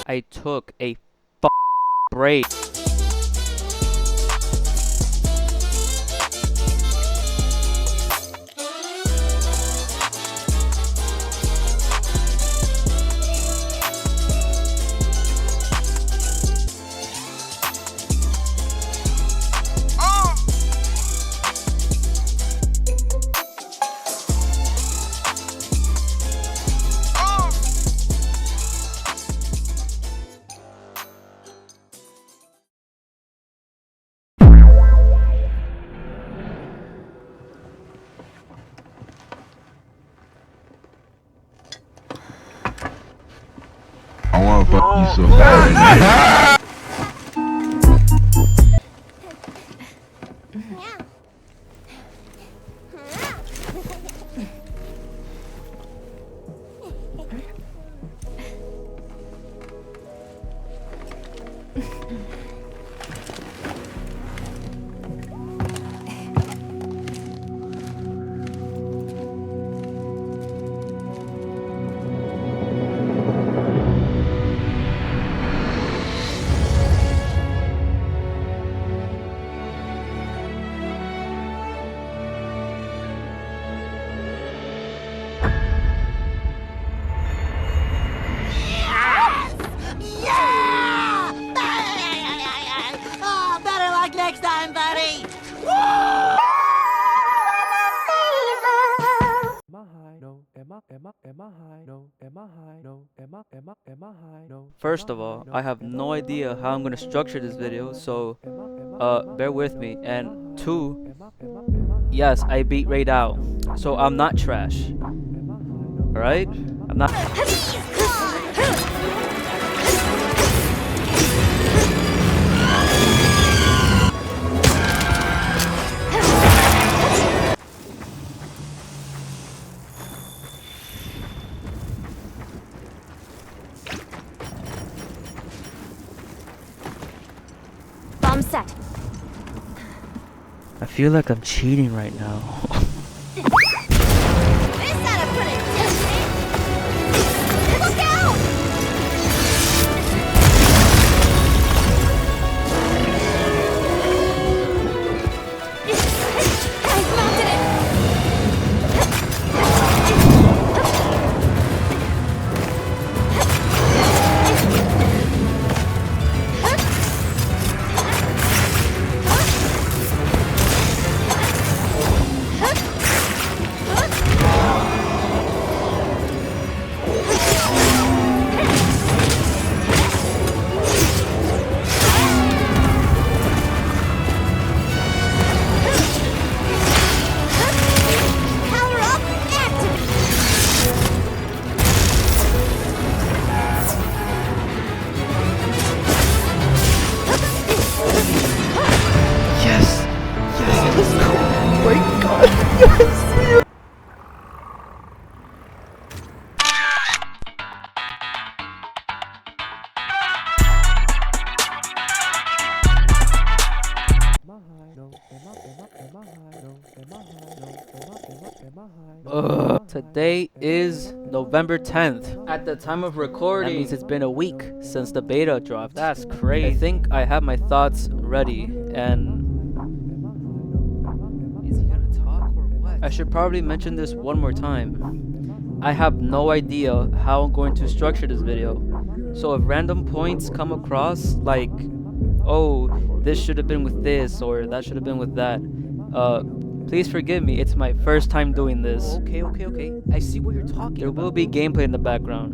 I took a break. I wanna fuck you so bad. Oh, better luck next time, buddy. First of all, I have no idea how I'm gonna structure this video, so bear with me. And two, yes, I beat Raid out, so I'm not trash. Alright? I'm not. Bomb set. I feel like I'm cheating right now. This ought to put it tasty. Look out! I've mounted it. Power up, activate. Yes! Yes, let's go! Oh my god, yes! Today is November 10th. At the time of recording, that means it's been a week since the beta dropped. That's crazy. I think I have my thoughts ready, and is he gonna talk or what? I should probably mention this one more time. I have no idea how I'm going to structure this video. So if random points come across, like, oh, this should have been with this, or that should have been with that, please forgive me, it's my first time doing this. Okay, I see what you're talking about. There will be gameplay in the background.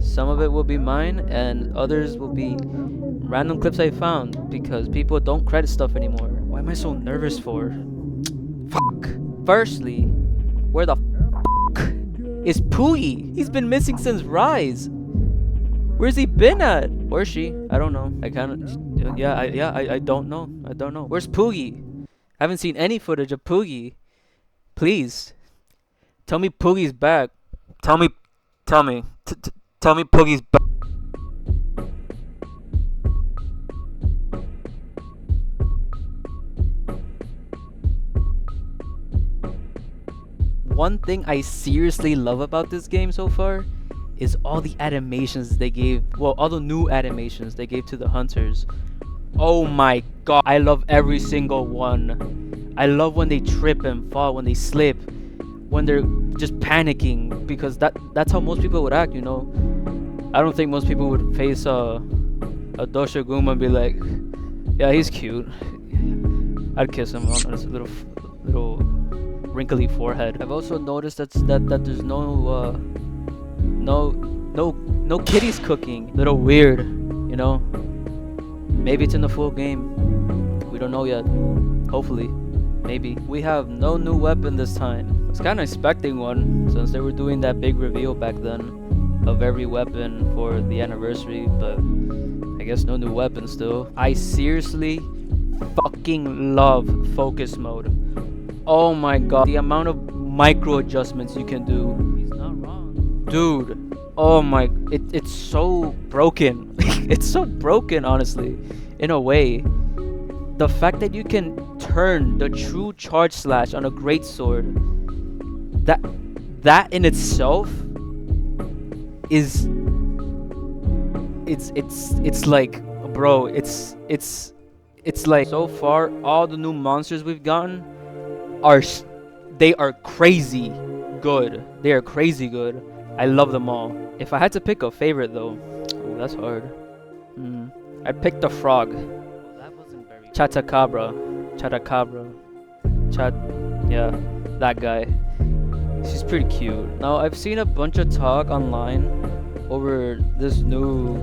Some of it will be mine, and others will be random clips I found, because people don't credit stuff anymore. Why am I so nervous for? Fuck. Firstly, where the fuck is Pooey? He's been missing since Rise. Where's he been at? Or she? I don't know. I don't know. I don't know. Where's Poogie? I haven't seen any footage of Poogie. Please. Tell me Poogie's back. Tell me Poogie's back. One thing I seriously love about this game so far is all the animations they gave, well, all the new animations they gave to the hunters. Oh my god, I love every single one. I love when they trip and fall, when they slip, when they're just panicking, because that's how most people would act, you know. I don't think most people would face a Doshiguma and be like, yeah, he's cute. I'd kiss him on his little wrinkly forehead. I've also noticed that there's no kitties cooking. Little weird, you know. Maybe it's in the full game. We don't know yet. Hopefully, maybe. We have no new weapon this time. I was kind of expecting one since they were doing that big reveal back then of every weapon for the anniversary, but I guess no new weapon still. I seriously fucking love focus mode. Oh my god, the amount of micro adjustments you can do. He's not wrong. Dude, oh my, it's so broken. It's so broken, honestly, in a way. The fact that you can turn the true charge slash on a greatsword, that in itself is it's like, bro, it's like, so far all the new monsters we've gotten are crazy good. They are crazy good. I love them all. If I had to pick a favorite though, oh, that's hard. I'd pick the frog. Chatacabra. Yeah, that guy. She's pretty cute. Now, I've seen a bunch of talk online over this new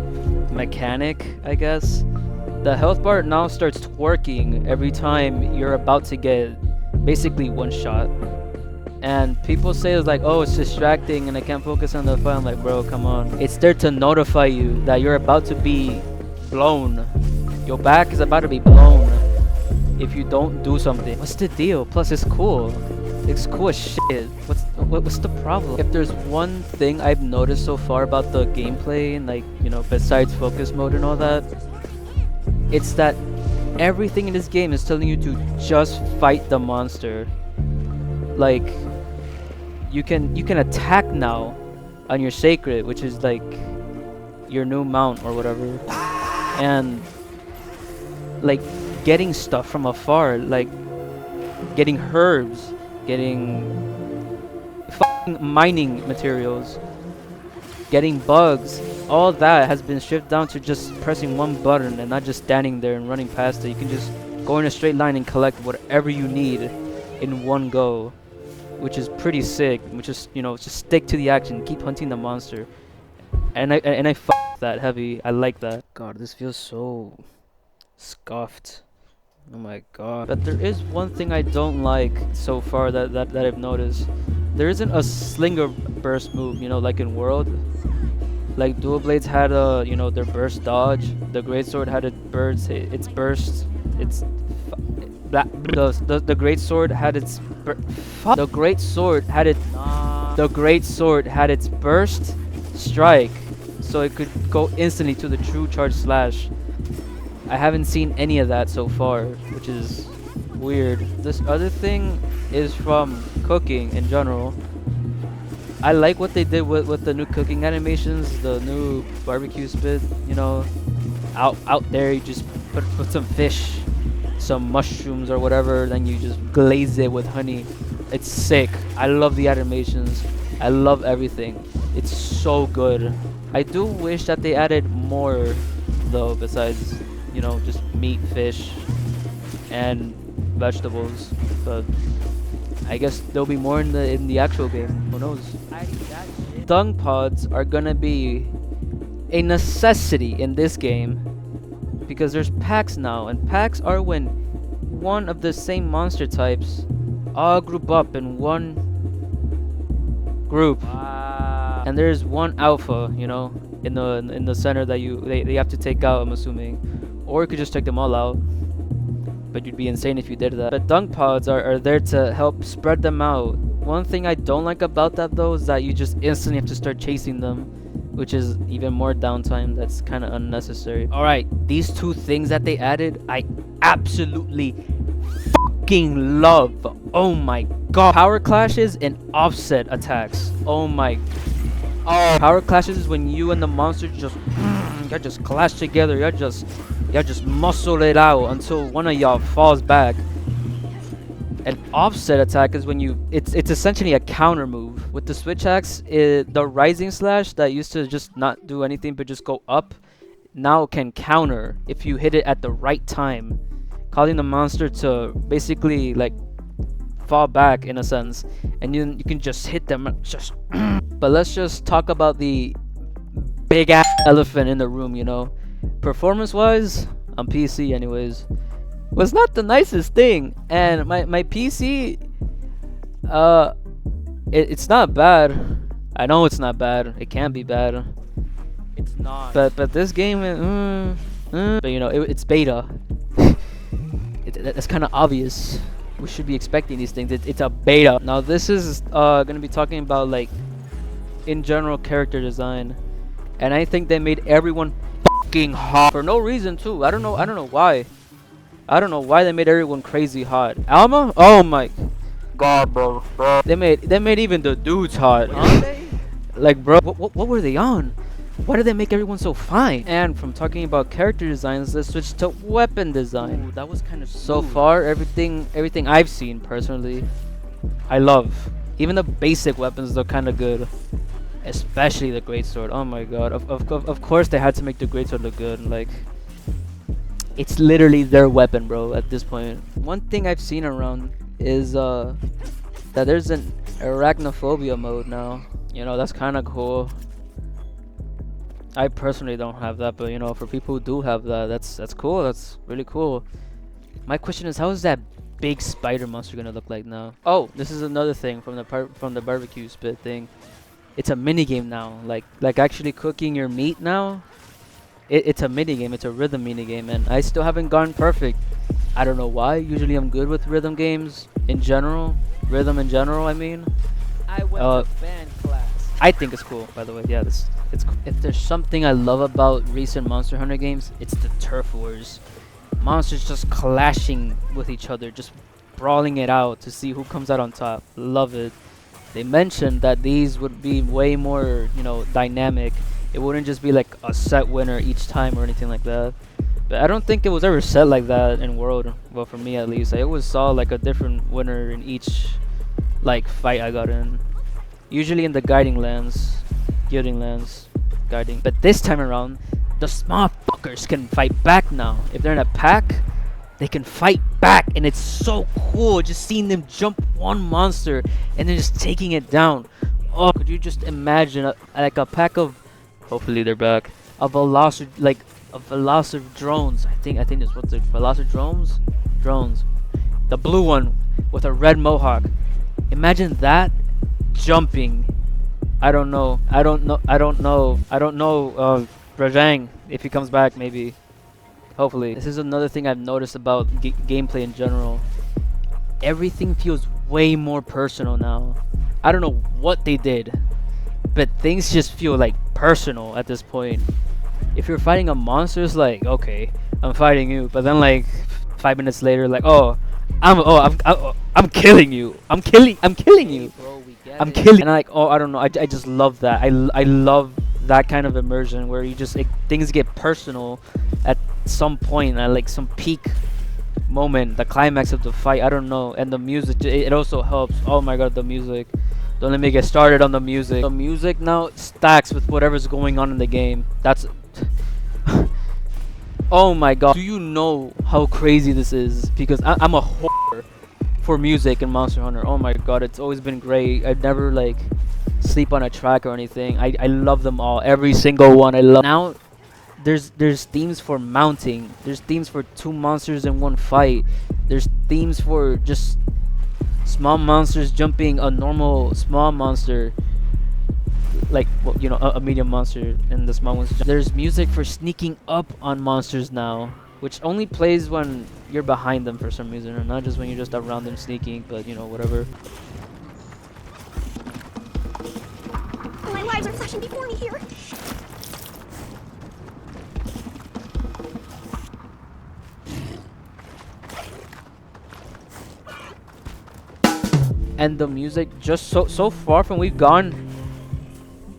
mechanic, I guess. The health bar now starts twerking every time you're about to get basically one shot. And people say it's like, oh, it's distracting and I can't focus on the fight. I'm like, bro, come on. It's there to notify you that you're about to be blown. Your back is about to be blown if you don't do something. What's the deal? Plus, it's cool. It's cool as shit. What's the problem? If there's one thing I've noticed so far about the gameplay, and like, you know, besides focus mode and all that, it's that everything in this game is telling you to just fight the monster. Like, you can attack now on your sacred, which is like your new mount or whatever, and like getting stuff from afar, like getting herbs, getting mining materials, getting bugs. All that has been stripped down to just pressing one button and not just standing there and running past it. You can just go in a straight line and collect whatever you need in one go, which is pretty sick. Which is, you know, just stick to the action, keep hunting the monster, and I that heavy. I like that. God, this feels so scuffed. Oh my god. But there is one thing I don't like so far that I've noticed. There isn't a slinger burst move, you know, like in World. Like Dual Blades had a, you know, their burst dodge. The Greatsword had its burst. The Greatsword had its the Greatsword had its burst strike, so it could go instantly to the true charge slash. I haven't seen any of that so far, which is weird. This other thing is from cooking in general. I like what they did with the new cooking animations, the new barbecue spit, you know. Out there, you just put some fish, some mushrooms or whatever, then you just glaze it with honey. It's sick. I love the animations. I love everything. It's so good. I do wish that they added more though, besides, you know, just meat, fish, and vegetables. But I guess there'll be more in the actual game. Who knows? Dung pods are gonna be a necessity in this game because there's packs now, and packs are when one of the same monster types all group up in one group. Wow. And there's one alpha, you know, in the center that they have to take out, I'm assuming. Or you could just take them all out, but you'd be insane if you did that. But dung pods are there to help spread them out. One thing I don't like about that though is that you just instantly have to start chasing them, which is even more downtime. That's kind of unnecessary. Alright, these two things that they added, I absolutely fucking love. Oh my god. Power clashes and offset attacks. Oh my, Oh, power clashes is when you and the monster just y'all just clash together. Y'all just muscle it out until one of y'all falls back. An offset attack is when it's essentially a counter move. With the switch axe, the rising slash that used to just not do anything but just go up, now can counter if you hit it at the right time, causing the monster to basically like fall back in a sense, and you can just hit them just. But let's just talk about the big ass elephant in the room, you know. Performance wise, on PC anyways, was not the nicest thing. And my PC, it's not bad. I know it's not bad. It can be bad. It's not. But this game, but you know, it's beta. That's kind of obvious. We should be expecting these things. It's a beta. Now this is gonna be talking about like in general character design, and I think they made everyone fucking hot for no reason too. I don't know why. I don't know why they made everyone crazy hot. Alma? Oh my god, bro. They made even the dudes hot. Aren't they? Like, bro, what were they on? Why did they make everyone so fine? And from talking about character designs, let's switch to weapon design. Ooh, that was kind of So far, everything I've seen personally, I love. Even the basic weapons look kind of good, especially the greatsword. Oh my god! Of course they had to make the greatsword look good. Like, it's literally their weapon, bro. At this point, one thing I've seen around is that there's an arachnophobia mode now. You know, that's kind of cool. I personally don't have that, but you know, for people who do have that, that's cool. That's really cool. My question is, how is that big spider monster gonna look like now? Oh, this is another thing from the barbecue spit thing. It's a mini game now, like actually cooking your meat now. It's a mini game. It's a rhythm mini game, and I still haven't gone perfect. I don't know why. Usually I'm good with rhythm games in general. Rhythm in general, I mean. I went to band class. I think it's cool, by the way. Yeah, it's cool. If there's something I love about recent Monster Hunter games, it's the turf wars. Monsters just clashing with each other, just brawling it out to see who comes out on top. Love it. They mentioned that these would be way more, you know, dynamic. It wouldn't just be like a set winner each time or anything like that. But I don't think it was ever set like that in World. Well, for me at least, I always saw like a different winner in each like fight I got in. Usually in the guiding lands, guiding. But this time around, the small fuckers can fight back now. If they're in a pack, they can fight back, and it's so cool just seeing them jump one monster and then just taking it down. Oh, could you just imagine like a pack of, hopefully they're back, a velocir drones. I think that's what the velocir drones. The blue one with a red mohawk. Imagine that jumping. I don't know Rajang, if he comes back, maybe, hopefully. This is another thing I've noticed about gameplay in general. Everything feels way more personal now. I don't know what they did, but things just feel like personal at this point. If you're fighting a monster, it's like, okay, I'm fighting you, but then like 5 minutes later, like, I'm killing you. I'm killing you. Bro, we get I'm it. killing. And like, I don't know. I just love that. I love that kind of immersion where you just things get personal at some point, at like some peak moment, the climax of the fight. I don't know. And the music, it also helps. Oh my god, the music. Don't let me get started on the music. The music now stacks with whatever's going on in the game. That's oh my god. Do you know how crazy this is? Because I'm a whore for music in Monster Hunter. Oh my god, it's always been great. I'd never like sleep on a track or anything. I love them all. Every single one I love. Now there's themes for mounting. There's themes for 2 monsters in one fight. There's themes for just small monsters jumping a normal small monster, like, well, you know, a medium monster, and the small ones. There's music for sneaking up on monsters now, which only plays when you're behind them for some reason, or not just when you're just around them sneaking, but you know, whatever. My lives are flashing before me here. And the music, just so far from we've gone,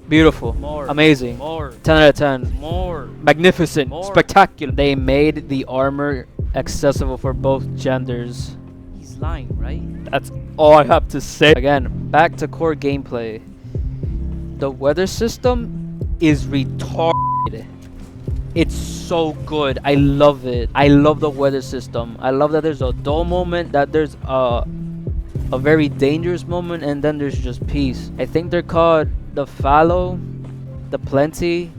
Beautiful. More. Amazing. More. 10 out of 10. More. Magnificent. More. Spectacular. They made the armor accessible for both genders. He's lying, right? That's all I have to say. Again, back to core gameplay. The weather system is retarded. It's so good. I love it. I love the weather system. I love that there's a dull moment, that there's a very dangerous moment, and then there's just peace. I think they're called the fallow, the plenty,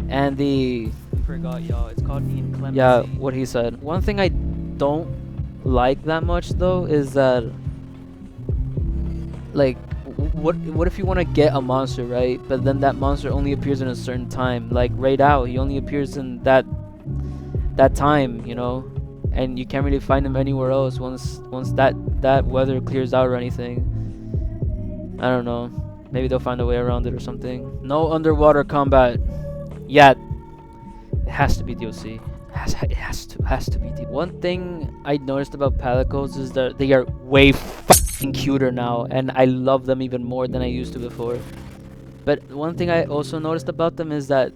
and the... I forgot, y'all. It's called the inclemency. Yeah, what he said. One thing I don't like that much though is that, like, what if you want to get a monster, right? But then that monster only appears in a certain time. Like Raid Out, he only appears in that time, you know, and you can't really find him anywhere else once that weather clears out or anything. I don't know. Maybe they'll find a way around it or something. No underwater combat yet. It has to be DLC. It has to be DLC. One thing I noticed about palicos is that they are way fucking cuter now, and I love them even more than I used to before. But one thing I also noticed about them is that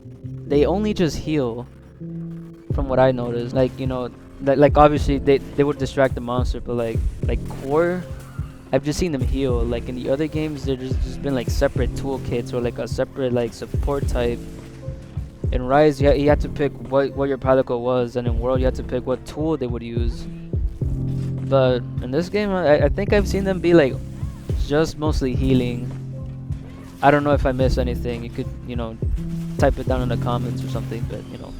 they only just heal, from what I noticed. Like, you know, like obviously they would distract the monster, but like core, I've just seen them heal. Like in the other games, there's just been like separate toolkits or like a separate like support type. In Rise, you had to pick what your palico was, and in World, you had to pick what tool they would use. But in this game, I think I've seen them be like just mostly healing. I don't know if I missed anything. You could, you know, type it down in the comments or something, but you know,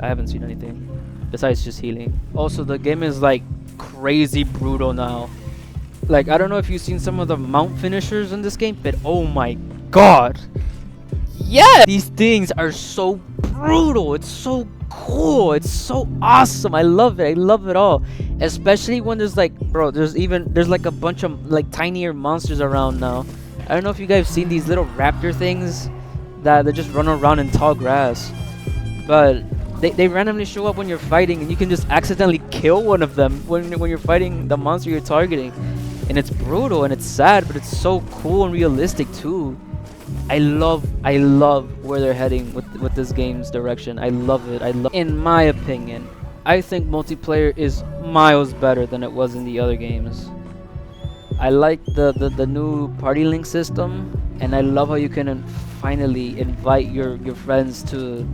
I haven't seen anything besides just healing. Also, the game is like crazy brutal now. Like, I don't know if you've seen some of the mount finishers in this game, but oh my god. Yeah! These things are so brutal. It's so cool. It's so awesome. I love it. I love it all. Especially when there's like, bro, there's like a bunch of like tinier monsters around now. I don't know if you guys have seen these little raptor things that just run around in tall grass. But they randomly show up when you're fighting, and you can just accidentally kill one of them when you're fighting the monster you're targeting. And it's brutal and it's sad, but it's so cool and realistic too. I love where they're heading with this game's direction. I love it. In my opinion, I think multiplayer is miles better than it was in the other games. I like the new party link system, and I love how you can finally invite your friends to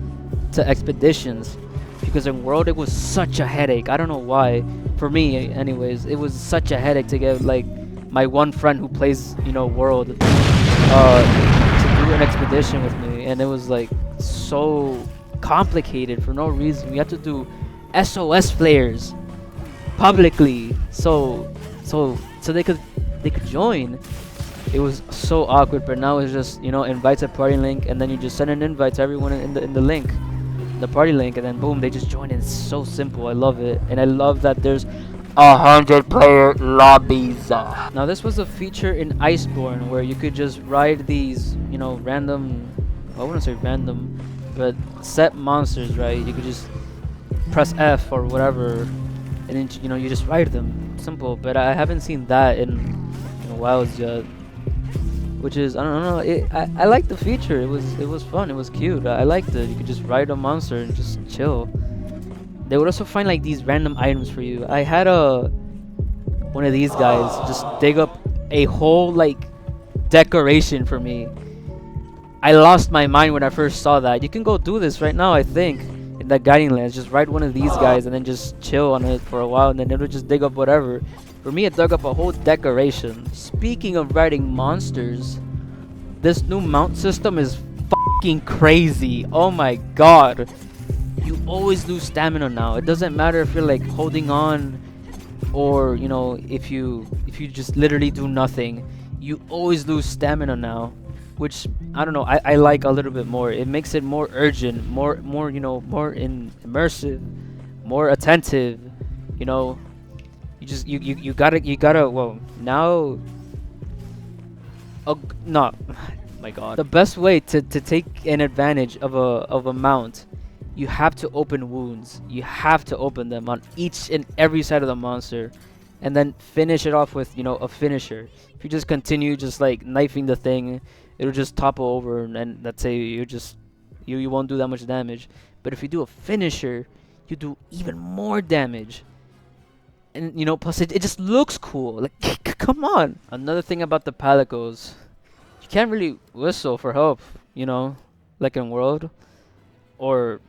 expeditions. Because in World it was such a headache. I don't know why. For me, anyways, it was such a headache to get like my one friend who plays, you know, World, to do an expedition with me, and it was like so complicated for no reason. We had to do SOS flares publicly, so they could join. It was so awkward, but now it's just, you know, invites a party link, and then you just send an invite to everyone in the link, the party link, and then boom, they just join. It's so simple. I love it, and I love that there's 100-player lobbies. Now this was a feature in Iceborne where you could just ride these, you know, random, well, I wouldn't say random, but set monsters, right? You could just press F or whatever, and then, you know, you just ride them. Simple. But I haven't seen that in WoWs yet, which is, I don't know. I liked the feature. It was fun. It was cute. I liked it. You could just ride a monster and just chill. They would also find like these random items for you. I had one of these guys just dig up a whole like decoration for me. I lost my mind when I first saw that. You can go do this right now, I think, in that guiding lands. Just ride one of these guys and then just chill on it for a while, and then it'll just dig up whatever. For me, it dug up a whole decoration. Speaking of riding monsters, this new mount system is fucking crazy. Oh my god. You always lose stamina now. It doesn't matter if you're like holding on, or, you know, if you just literally do nothing. You always lose stamina now, which I don't know, I like a little bit more. It makes it more urgent, more you know, more immersive, more attentive. You know, you gotta well now. Oh no, my god. The best way to take an advantage of a mount, you have to open wounds. You have to open them on each and every side of the monster, and then finish it off with, you know, a finisher. If you just continue just like knifing the thing it'll just topple over, and let's say you won't do that much damage. But if you do a finisher, you do even more damage. And you know, plus it just looks cool. Like, come on. Another thing about the palicos, you can't really whistle for help, you know, like in World, or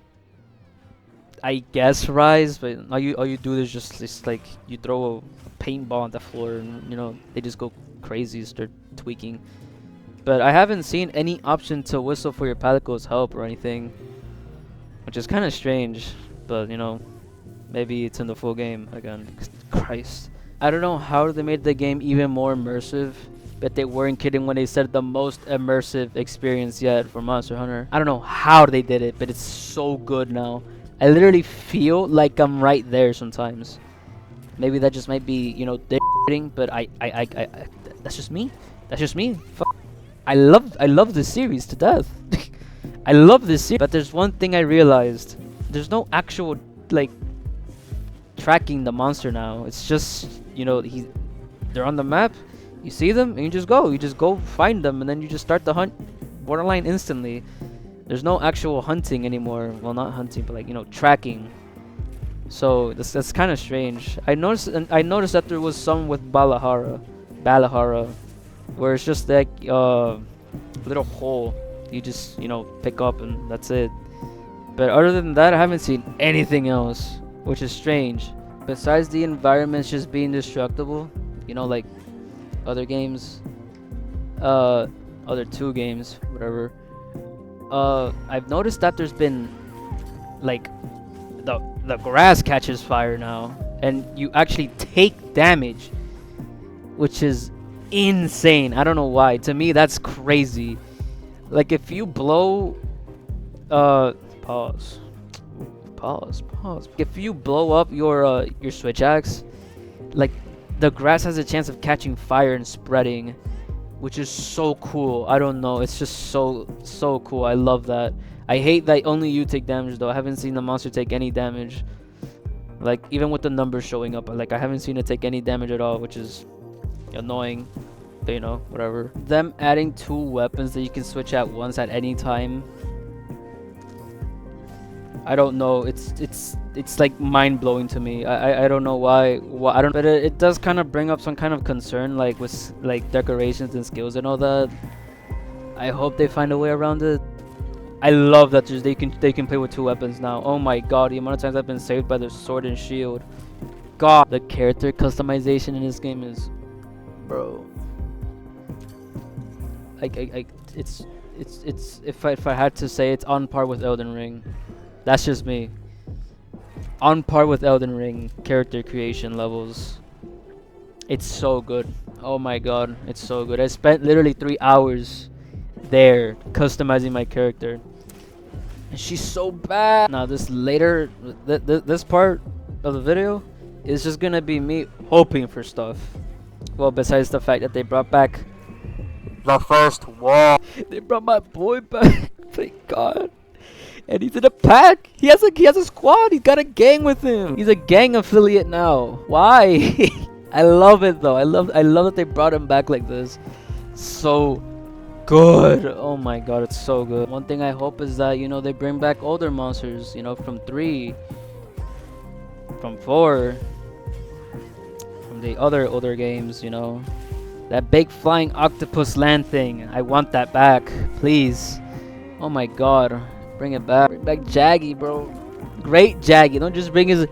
I guess Rise. But all you do is just like you throw a paintball on the floor, and you know they just go crazy, start tweaking. But I haven't seen any option to whistle for your palicos help or anything, which is kind of strange. But you know, maybe it's in the full game again. Christ. I don't know how they made the game even more immersive, but they weren't kidding when they said the most immersive experience yet for Monster Hunter. I don't know how they did it, but it's so good now. I literally feel like I'm right there sometimes. Maybe that just might be, you know, but I that's just me. That's just me. I love this series to death. I love this series. But there's one thing I realized. There's no actual, like, tracking the monster now. It's just, you know, they're on the map, you see them, and you just go find them, and then you just start the hunt borderline instantly. There's no actual hunting anymore. Well, not hunting, but like, you know, tracking. So that's kind of strange. I noticed that there was some with Balahara, where it's just like little hole you just, you know, pick up and that's it. But other than that, I haven't seen anything else, which is strange. Besides the environments just being destructible, you know, like other games, other 2 games, whatever. I've noticed that there's been, like, the grass catches fire now, and you actually take damage, which is insane. I don't know why. To me, that's crazy. Like, if you blow, pause. If you blow up your switch axe, like, the grass has a chance of catching fire and spreading, which is so cool. I don't know, it's just so cool. I love that. I hate that only you take damage though. I haven't seen the monster take any damage. Like, even with the numbers showing up, like, I haven't seen it take any damage at all, which is annoying. But, you know, whatever. Them adding 2 weapons that you can switch at once at any time, I don't know. It's like mind-blowing to me. I don't know why. I don't. But it does kind of bring up some kind of concern, like with like decorations and skills and all that. I hope they find a way around it. I love that they can play with 2 weapons now. Oh my god, the amount of times I've been saved by the sword and shield. God, the character customization in this game is, bro. It's if I had to say, it's on par with Elden Ring. That's just me. On par with Elden Ring character creation levels. It's so good. Oh my god, it's so good. I spent literally 3 hours there customizing my character, and she's so bad. Now this later, this part of the video is just gonna be me hoping for stuff. Well, besides the fact that they brought back the first wall. They brought my boy back. Thank God. And he's in a pack. He has a squad. He's got a gang with him. He's a gang affiliate now. Why? I love it though. I love that they brought him back like this. So good. Oh my god, it's so good. One thing I hope is that, you know, they bring back older monsters, you know, from 3, from 4, from the other older games, you know. That big flying octopus land thing. I want that back, please. Oh my god. Bring it back. Bring back Jaggy, bro. Great Jaggy. Don't just bring his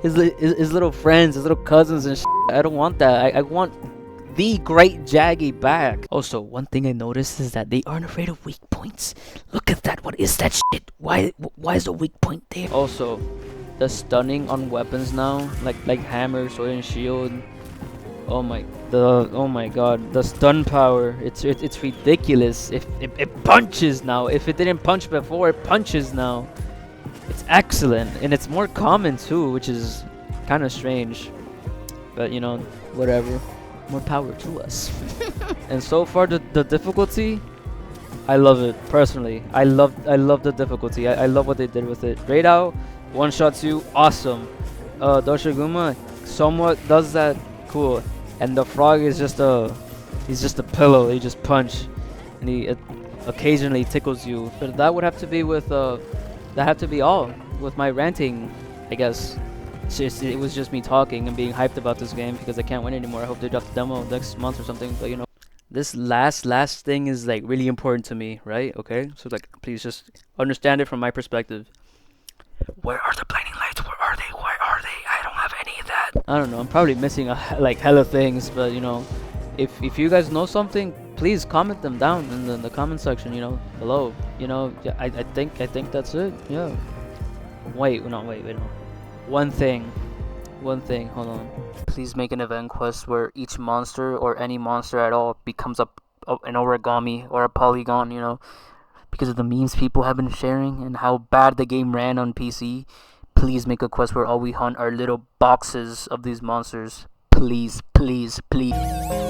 little friends, his little cousins and shit. I don't want that. I want the great Jaggy back. Also, one thing I noticed is that they aren't afraid of weak points. Look at that. What is that shit? Why is a weak point there? Also, the stunning on weapons now, like hammer, sword, and shield. Oh my god, the stun power, it's ridiculous. If it punches now. If it didn't punch before, it punches now. It's excellent, and it's more common too, which is kind of strange. But you know, whatever. More power to us. And so far, the difficulty, I love it personally. I love the difficulty. I love what they did with it. Raid out, one shots you, awesome. Doshiguma somewhat does that, cool. And the frog is just a pillow. He just punch, and he occasionally tickles you. But that would have to be with that have to be all with my ranting, I guess. It was just me talking and being hyped about this game because I can't win anymore. I hope they drop the demo next month or something. But you know, this last thing is like really important to me, right? Okay, so like please just understand it from my perspective. Where are the blinding lights? Where are they? Why are they? I don't have any of that. I don't know. I'm probably missing like hella things, but you know, if you guys know something, please comment them down in the comment section. You know, below. You know, yeah, I think that's it. Yeah. Wait, no. One thing. Hold on. Please make an event quest where each monster or any monster at all becomes an origami or a polygon. You know, because of the memes people have been sharing and how bad the game ran on PC. Please make a quest where all we hunt are little boxes of these monsters. Please, please, please.